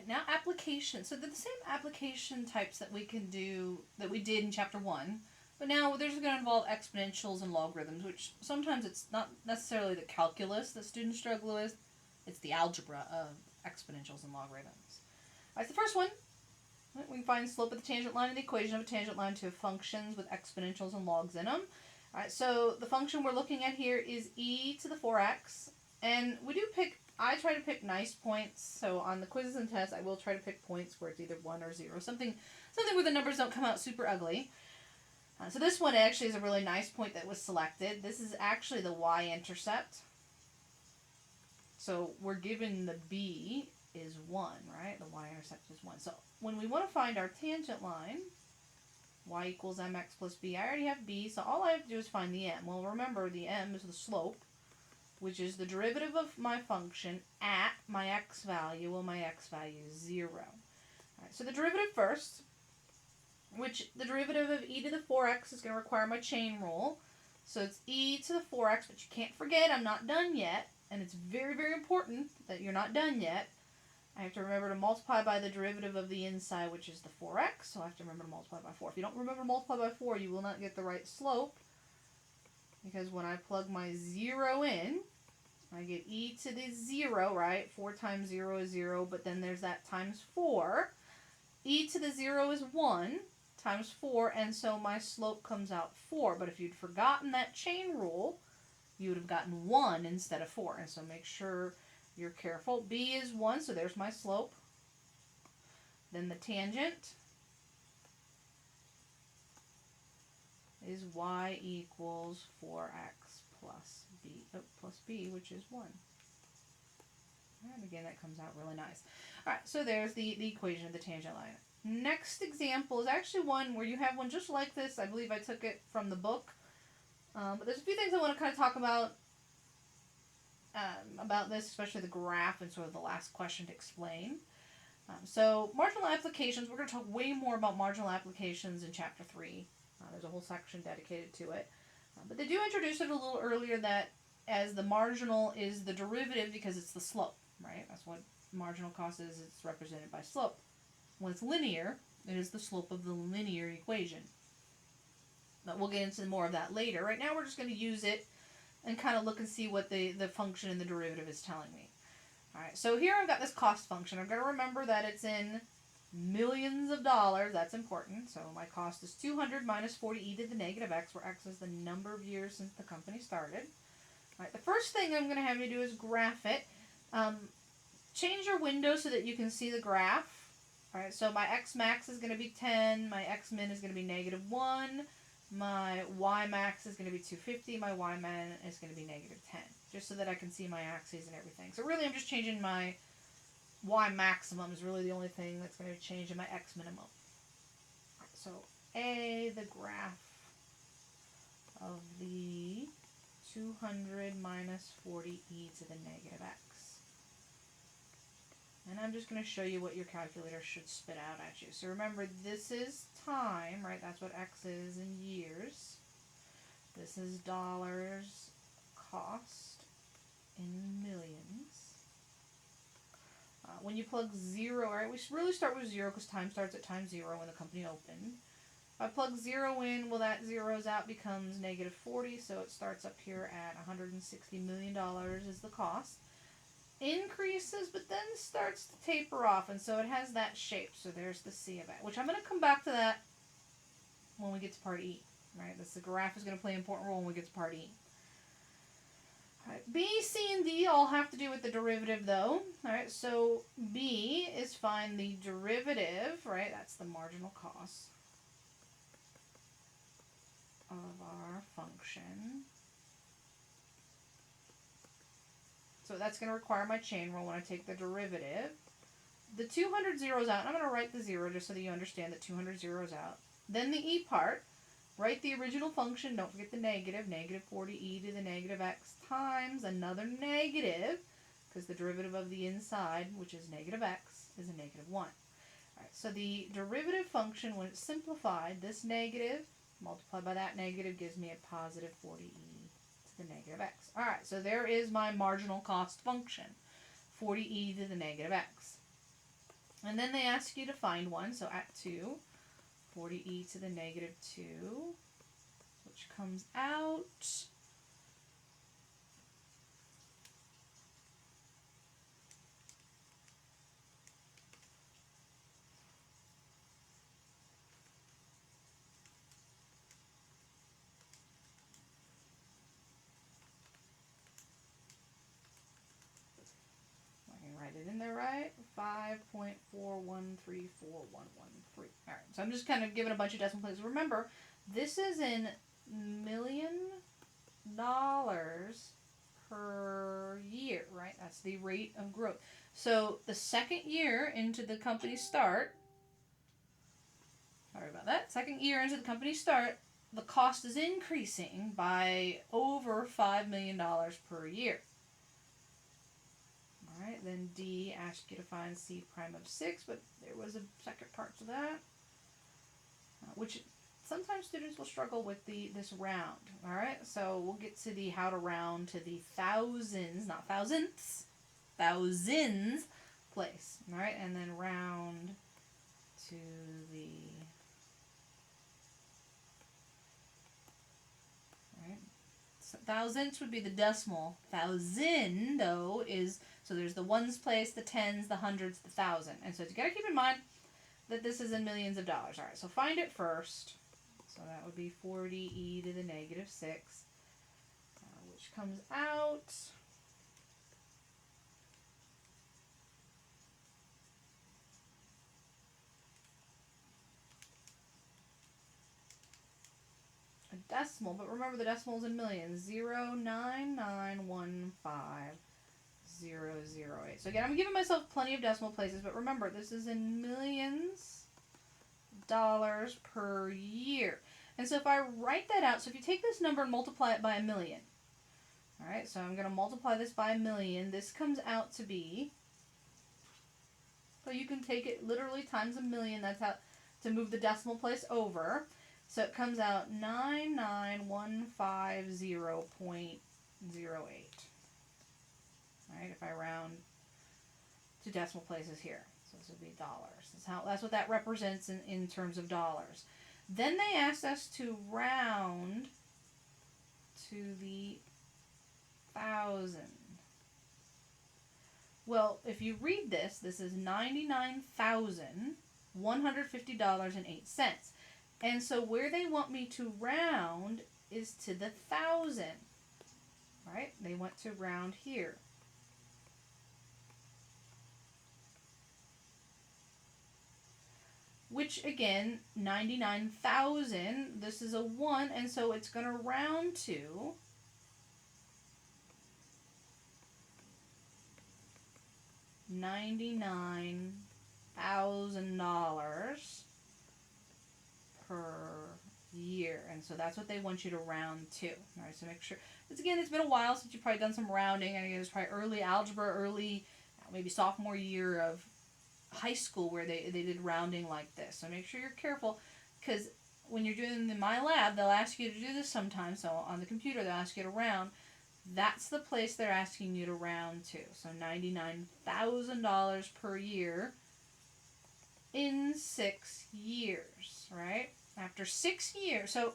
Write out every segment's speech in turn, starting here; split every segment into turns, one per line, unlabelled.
right, now application. So they're the same application types that we can do, that we did in chapter 1. But now there's going to involve exponentials and logarithms, which sometimes it's not necessarily the calculus that students struggle with. It's the algebra of exponentials and logarithms. All right, the first one, we can find slope of the tangent line and the equation of a tangent line to functions with exponentials and logs in them. All right, so the function we're looking at here is e to the 4x. And I try to pick nice points. So on the quizzes and tests, I will try to pick points where it's either 1 or 0. Something where the numbers don't come out super ugly. So this one actually is a really nice point that was selected. This is actually the y-intercept. So we're given the b is 1, right? The y-intercept is 1. So when we want to find our tangent line, y equals mx plus b, I already have b, so all I have to do is find the m. Well, remember, the m is the slope, which is the derivative of my function at my x value. Well, my x value is 0. All right, so the derivative first, which the derivative of e to the 4x is going to require my chain rule. So it's e to the 4x, but you can't forget I'm not done yet, and it's very, very important that you're not done yet. I have to remember to multiply by the derivative of the inside, which is the 4x, so I have to remember to multiply by 4. If you don't remember to multiply by 4, you will not get the right slope, because when I plug my 0 in, I get e to the 0, right? 4 times 0 is 0, but then there's that times 4. E to the 0 is 1 times 4, and so my slope comes out 4. But if you'd forgotten that chain rule, you would have gotten 1 instead of 4. And so make sure you're careful. B is 1, so there's my slope. Then the tangent is y equals 4x plus b, which is 1. And again, that comes out really nice. All right, so there's the equation of the tangent line. Next example is actually one where you have one just like this. I believe I took it from the book. But there's a few things I want to kind of talk about this, especially the graph and sort of the last question to explain. So marginal applications, we're going to talk way more about marginal applications in chapter 3. There's a whole section dedicated to it. But they do introduce it a little earlier, that as the marginal is the derivative because it's the slope, right? That's what marginal cost is. It's represented by slope. When it's linear, it is the slope of the linear equation. But we'll get into more of that later. Right now we're just going to use it and kind of look and see what the function and the derivative is telling me. Alright, so here I've got this cost function. I've got to remember that it's in millions of dollars. That's important. So my cost is 200 minus 40e to the negative x, where x is the number of years since the company started. Alright, the first thing I'm going to have you do is graph it. Change your window so that you can see the graph. Alright, so my x max is going to be 10, my x min is going to be negative 1, my y max is going to be 250, my y min is going to be negative 10, just so that I can see my axes and everything. So really I'm just changing my y maximum is really the only thing that's going to change in my x minimum. So A, the graph of the 200 minus 40e to the negative x. And I'm just going to show you what your calculator should spit out at you. So remember, this is time, right? That's what x is in years. This is dollars cost in millions. When you plug 0, right, we really start with 0 because time starts at time 0 when the company opened. If I plug 0 in, well, that zeroes out, becomes negative 40, so it starts up here at $160 million is the cost. Increases, but then starts to taper off, and so it has that shape. So there's the C of it, which I'm going to come back to that when we get to part E. Right, the graph is going to play an important role when we get to part E. All right, B, C, and D all have to do with the derivative, though. All right, so B is find the derivative, right? That's the marginal cost of our function. So that's going to require my chain rule when I take the derivative. The 200 zeros out, and I'm going to write the 0 just so that you understand that 200 zeros out. Then the E part, write the original function, don't forget the negative, negative 40e to the negative x times another negative, because the derivative of the inside, which is negative x, is a negative 1. All right, so the derivative function, when it's simplified, this negative multiplied by that negative gives me a positive 40e. The negative x. Alright, so there is my marginal cost function, 40e to the negative x. And then they ask you to find one. So at 2, 40e to the negative 2, which comes out write it in there right, 5.41341113. Alright, so I'm just kind of giving a bunch of decimal places. Remember, this is in $1,000,000 per year, right? That's the rate of growth. So the second year into the company start, second year into the company start, the cost is increasing by over $5 million per year. Alright, then D asks you to find C prime of 6, but there was a second part to that, which sometimes students will struggle with this round. Alright, so we'll get to the how to round to the thousands, not thousandths, thousands place. Alright, and then round to the thousandths would be the decimal. Thousand, though, is, so there's the ones place, the tens, the hundreds, the thousand. And so you got to keep in mind that this is in millions of dollars. All right, so find it first. So that would be 40e to the negative 6, which comes out a decimal, but remember the decimal is in millions. 0.991500.008. So again, I'm giving myself plenty of decimal places, but remember this is in millions dollars per year. And so if I write that out, so if you take this number and multiply it by 1,000,000, all right, so I'm going to multiply this by 1,000,000. This comes out to be, so you can take it literally times 1,000,000. That's how to move the decimal place over. So it comes out 99150.08. All right, if I round to decimal places here. So this would be dollars. That's what that represents in terms of dollars. Then they asked us to round to the thousand. Well, if you read this, this is $99,150.08. And so where they want me to round is to the thousand. Right? They want to round here. Which again, 99,000, this is a 1, and so it's going to round to $99,000 per year. And so that's what they want you to round to. All right, so make sure. Because again, it's been a while since you've probably done some rounding. I think it was probably early algebra, maybe sophomore year of high school where they did rounding like this. So make sure you're careful, because when you're doing the My Lab, they'll ask you to do this sometimes. So on the computer, they'll ask you to round. That's the place they're asking you to round to. So $99,000 per year in 6 years, right? After 6 years. So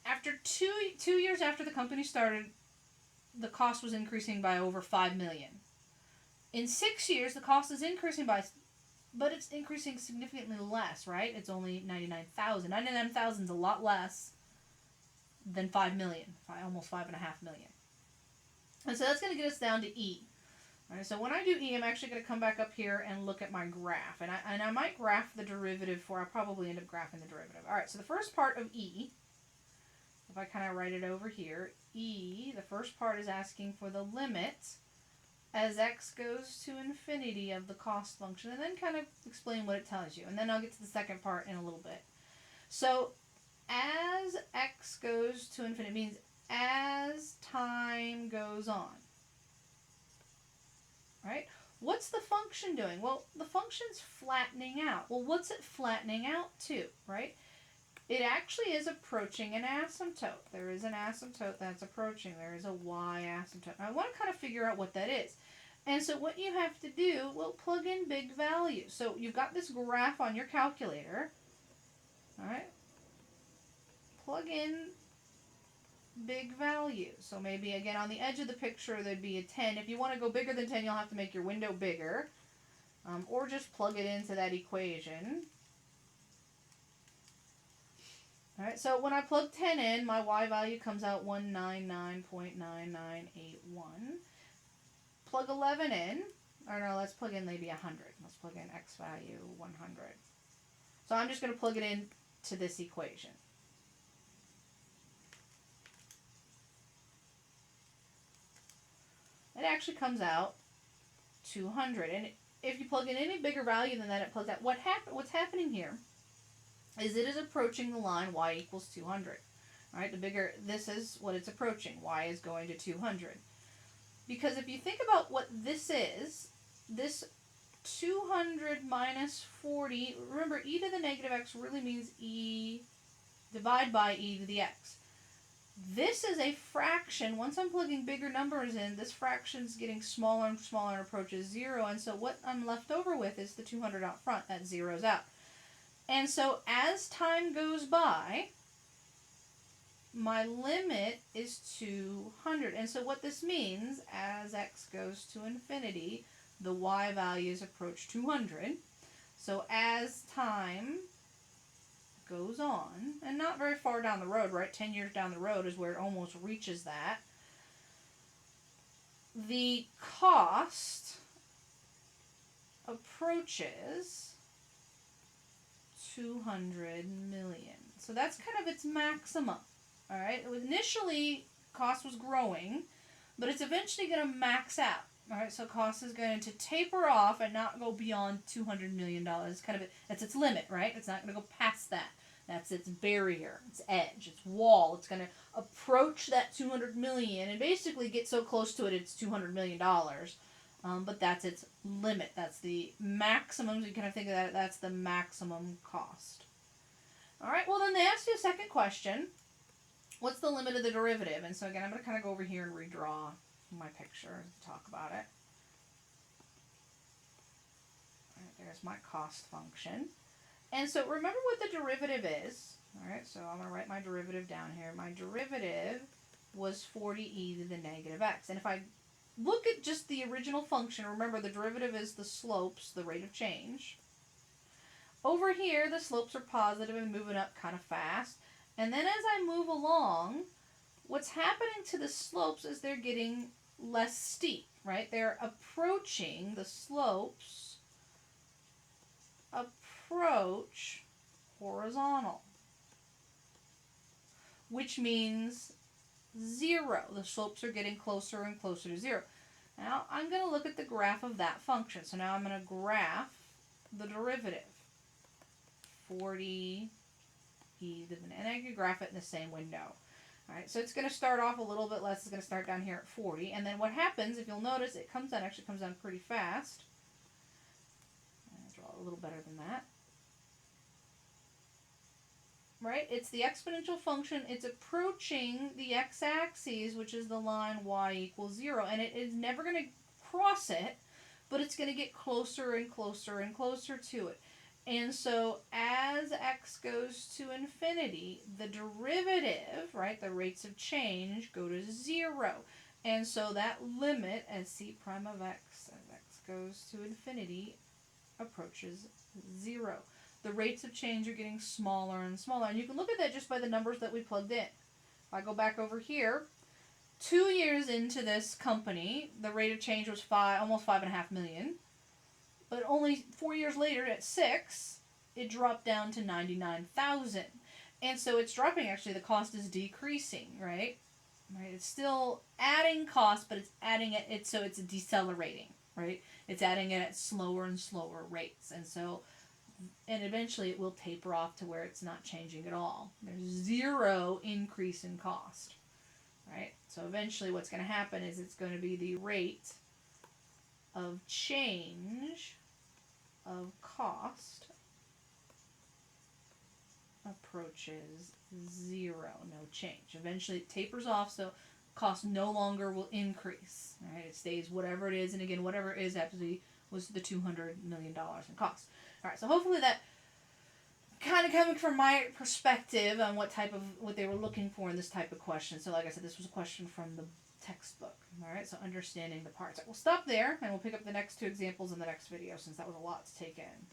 after two years after the company started, the cost was increasing by over $5 million. In 6 years, the cost is increasing but it's increasing significantly less, right? It's only 99,000. 99,000 is a lot less than 5 million, almost 5.5 million. And so that's going to get us down to E. All right, so when I do E, I'm actually going to come back up here and look at my graph. And I might graph the derivative I'll probably end up graphing the derivative. All right, so the first part of E, if I kind of write it over here, E, the first part is asking for the limit as x goes to infinity of the cost function, and then kind of explain what it tells you. And then I'll get to the second part in a little bit. So as x goes to infinity means as time goes on. Right? What's the function doing? Well, the function's flattening out. Well, what's it flattening out to, right? It actually is approaching an asymptote. There is an asymptote that's approaching. There is a y asymptote. Now, I want to kind of figure out what that is. And so what you have to do, well, plug in big values. So you've got this graph on your calculator. All right. Plug in big values. So maybe, again, on the edge of the picture, there'd be a 10. If you want to go bigger than 10, you'll have to make your window bigger. Or just plug it into that equation. All right, so when I plug 10 in, my y value comes out 199.9981. Plug 11 in, or no, let's plug in maybe 100. Let's plug in x value 100. So I'm just going to plug it in to this equation. It actually comes out 200. And if you plug in any bigger value than that, it plugs out. What's happening here is it is approaching the line y equals 200. All right, the bigger, this is what it's approaching. Y is going to 200. Because if you think about what this is, this 200 minus 40, remember e to the negative x really means e divide by e to the x. This is a fraction. Once I'm plugging bigger numbers in, this fraction's getting smaller and smaller and approaches 0. And so what I'm left over with is the 200 out front. That zeroes out. And so as time goes by, my limit is 200. And so what this means, as x goes to infinity, the y values approach 200. So as time goes on, and not very far down the road, right? 10 years down the road is where it almost reaches that. The cost approaches 200 million. So that's kind of its maximum. All right. Initially, cost was growing, but it's eventually going to max out. All right. So cost is going to taper off and not go beyond $200 million. That's its limit, right? It's not going to go past that. That's its barrier, its edge, its wall. It's going to approach that 200 million and basically get so close to it, it's $200 million. But that's its limit. That's the maximum. You kind of think of that. That's the maximum cost. All right. Well, then they asked you a second question. What's the limit of the derivative? And so again, I'm going to kind of go over here and redraw my picture to talk about it. All right, there's my cost function. And so remember what the derivative is. All right, so I'm going to write my derivative down here. My derivative was 40e to the negative x. And if I look at just the original function, remember the derivative is the slopes, the rate of change. Over here, the slopes are positive and moving up kind of fast. And then as I move along, what's happening to the slopes is they're getting less steep, right? They're approaching, the slopes approach horizontal, which means 0. The slopes are getting closer and closer to 0. Now I'm going to look at the graph of that function. So now I'm going to graph the derivative. 40e, and I can graph it in the same window. All right, so it's going to start off a little bit less. It's going to start down here at 40. And then what happens, if you'll notice, it actually comes down pretty fast. I'll draw a little better than that. Right? It's the exponential function. It's approaching the x-axis, which is the line y equals 0. And it is never going to cross it, but it's going to get closer and closer and closer to it. And so as x goes to infinity, the derivative, right, the rates of change go to 0. And so that limit as c prime of x, as x goes to infinity, approaches 0. The rates of change are getting smaller and smaller. And you can look at that just by the numbers that we plugged in. If I go back over here, 2 years into this company, the rate of change was almost 5.5 million. But only 4 years later, at 6, it dropped down to 99,000. And so it's dropping, actually, the cost is decreasing, right? It's still adding cost, but it's adding it, so it's decelerating, right? It's adding it at slower and slower rates. And eventually it will taper off to where it's not changing at all. There's 0 increase in cost, right? So eventually what's going to happen is it's going to be the rate of change of cost approaches 0, no change. Eventually it tapers off, so cost no longer will increase. All right, it stays whatever it is, and again, whatever it is absolutely was the $200 million in cost. All right, so hopefully that kind of coming from my perspective on what they were looking for in this type of question. So like I said, this was a question from the textbook. All right, so understanding the parts. We'll stop there, and we'll pick up the next two examples in the next video since that was a lot to take in.